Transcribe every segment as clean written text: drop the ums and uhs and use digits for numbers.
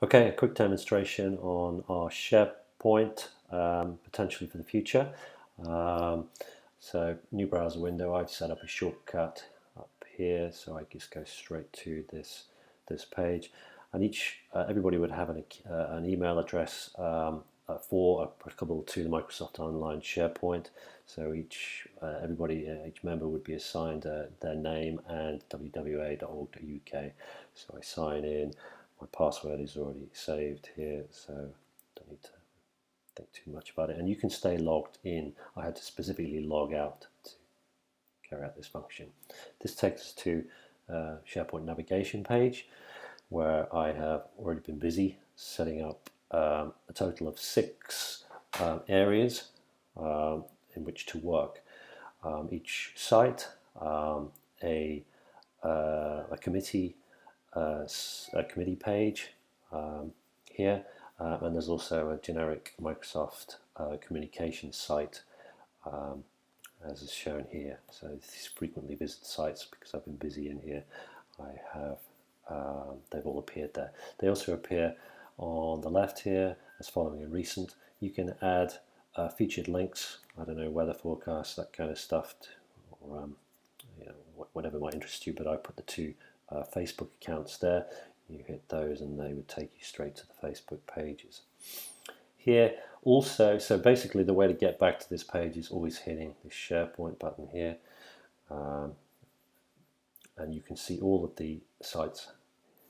Okay, a quick demonstration on our SharePoint, potentially for the future. Um, so new browser window, I've set up a shortcut up here, so I just go straight to this page, and everybody would have an email address applicable to the Microsoft Online SharePoint. So each member would be assigned their name and wwa.org.uk. So I sign in. My password is already saved here, so don't need to think too much about it. And you can stay logged in. I had to specifically log out to carry out this function. This takes us to SharePoint navigation page, where I have already been busy setting up a total of 6 areas in which to work. Each site, a committee a committee page here, and there's also a generic Microsoft communication site, as is shown here. So these frequently visited sites, because I've been busy in here, I have they've all appeared there. They also appear on the left here as following a recent. You can add featured links, I don't know, weather forecasts, that kind of stuff, or whatever might interest you, but I put the 2 Facebook accounts there. You hit those and they would take you straight to the Facebook pages. Here also, so basically the way to get back to this page is always hitting the SharePoint button here, and you can see all of the sites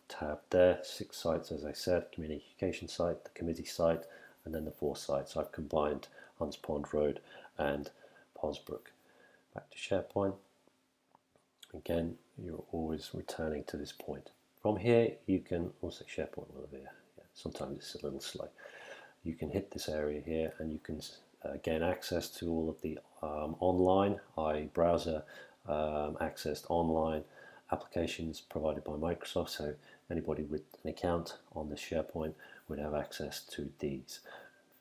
tabbed there. 6 sites, as I said: communication site, the committee site, and then the 4 sites. I've combined Hunts Pond Road and Posbrook. Back to SharePoint. Again, you're always returning to this point. From here, you can also SharePoint over here. Yeah, sometimes it's a little slow. You can hit this area here, and you can gain access to all of the online, browser accessed online applications provided by Microsoft. So anybody with an account on the SharePoint would have access to these.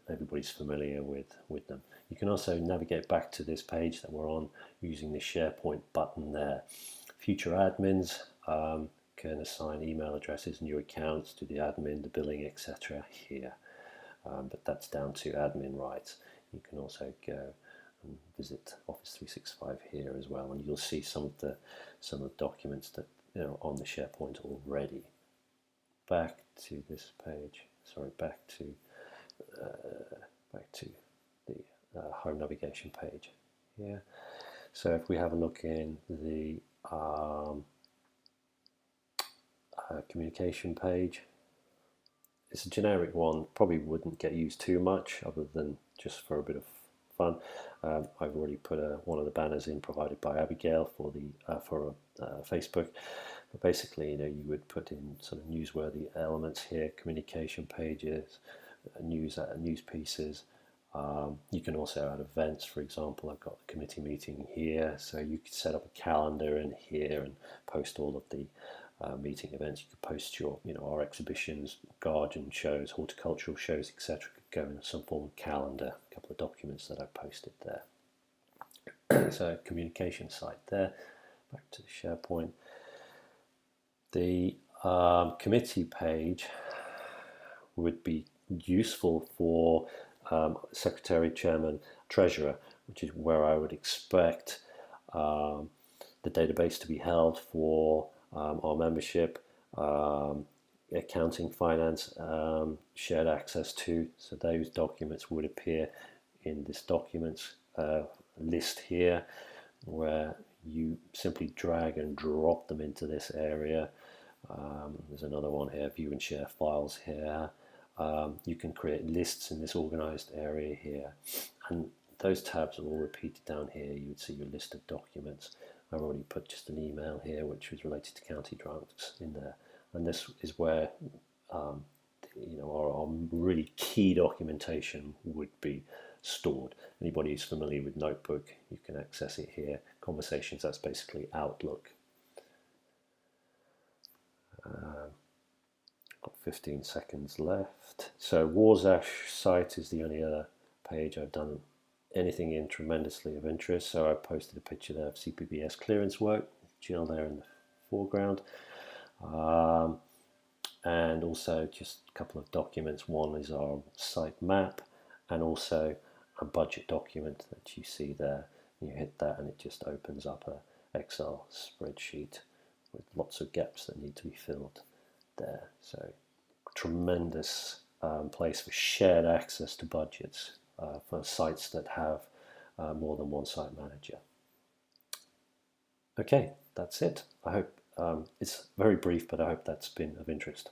Everybody's familiar with them. You can also navigate back to this page that we're on using the SharePoint button there. Future admins can assign email addresses, new accounts to the admin, the billing, etc. here. But that's down to admin rights. You can also go and visit Office 365 here as well, and you'll see some of the documents that are on the SharePoint already. Back to this page. Sorry, back to the home navigation page here. So if we have a look in the communication page, it's a generic one, probably wouldn't get used too much other than just for a bit of fun. I've already put one of the banners in provided by Abigail for Facebook. But basically, you would put in sort of newsworthy elements here, communication pages, news pieces. You can also add events. For example, I've got the committee meeting here, so you could set up a calendar in here and post all of the meeting events. You could post our exhibitions, garden shows, horticultural shows, etc. Could go in some form of calendar. A couple of documents that I posted there. So communication site there. Back to the SharePoint. The committee page would be useful for Secretary, Chairman, Treasurer, which is where I would expect the database to be held for our membership, accounting, finance, shared access to. So those documents would appear in this documents list here, where you simply drag and drop them into this area. There's another one here, view and share files here. You can create lists in this organized area here, and those tabs are all repeated down here. You would see your list of documents. I've already put just an email here which was related to county grants in there, and this is where our really key documentation would be stored. Anybody who's familiar with Notebook, you can access it here. Conversations, that's basically Outlook. Got 15 seconds left. So Warsash site is the only other page I've done anything in tremendously of interest. So I posted a picture there of CPBS clearance work, Jill there in the foreground. and also just a couple of documents. One is our site map, and also a budget document that you see there. You hit that and it just opens up a Excel spreadsheet with lots of gaps that need to be filled there. So tremendous place for shared access to budgets for sites that have more than one site manager. Okay, that's it. I hope it's very brief, but I hope that's been of interest.